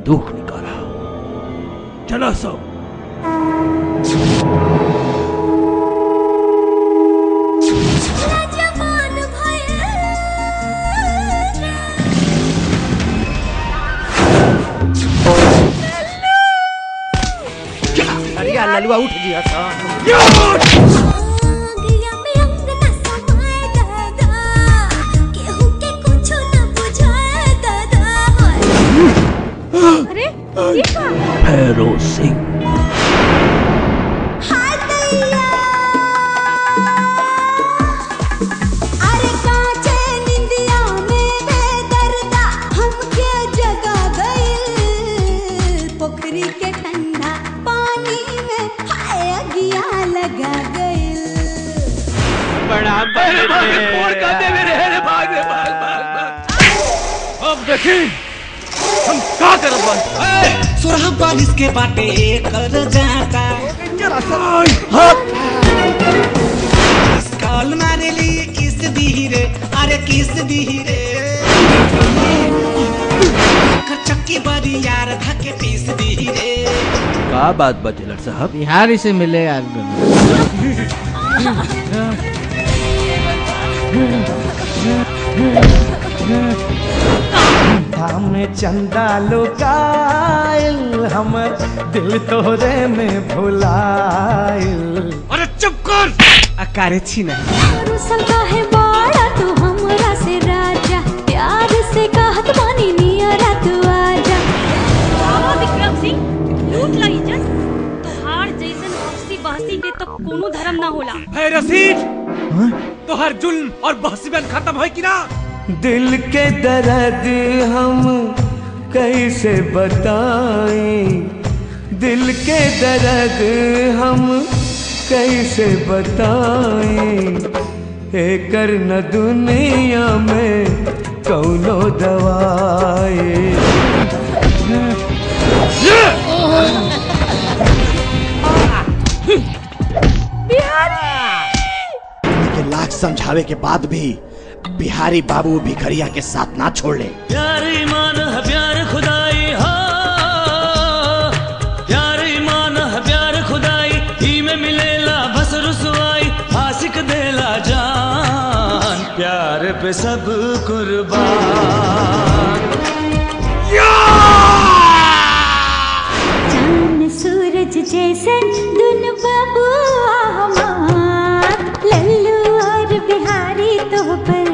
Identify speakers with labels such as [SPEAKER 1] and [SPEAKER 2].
[SPEAKER 1] दुख निकाला। चला सब।
[SPEAKER 2] ललुआ उठ गया
[SPEAKER 3] अरे ये क्या?
[SPEAKER 1] भैरव सिंह। अब देखी हम क्या करब।
[SPEAKER 4] सोरह बालिश के बाटे कर जाता काल मारे लिए किस दी रे, अरे किस दी रे चक्की बारी यार धके पीस दी रे।
[SPEAKER 1] का बात बचलर साहब?
[SPEAKER 2] बिहारी से मिले यार।
[SPEAKER 5] धाम चंदा लुकाइल हमर दिल तोरे में भुलाइल।
[SPEAKER 1] अरे चुप कर।
[SPEAKER 4] अकारे छी ना
[SPEAKER 3] है बाड़ा तू हमरा से राजा, प्यार से कहत बानी नियरा तू आजा।
[SPEAKER 6] आओ विक्रम सिंह, लूट ला इज्जत। तोहार जैसन हंसी बहसी के तो कोनो धर्म ना होला।
[SPEAKER 1] है रसीद तोहर जुल्म और बहसी में खत्म है कि ना?
[SPEAKER 5] दिल के दर्द हम कैसे बताएं, दिल के दर्द हम कैसे बताएं, एकर न दुनिया में कौनो दवाई।
[SPEAKER 7] लेकिन लाख समझावे के बाद भी बिहारी बाबू भिखरिया के साथ ना छोड़ ले।
[SPEAKER 8] प्यार ईमान है प्यार खुदाई, हो प्यार ईमान है प्यार खुदाई, ही में मिलेला बस रुसवाई, आशिक देला जान, प्यार पे सब कुर्बान।
[SPEAKER 3] चांद सूरज जैसन दुनु बाबू हमार, लल्लू और बिहारी तो पर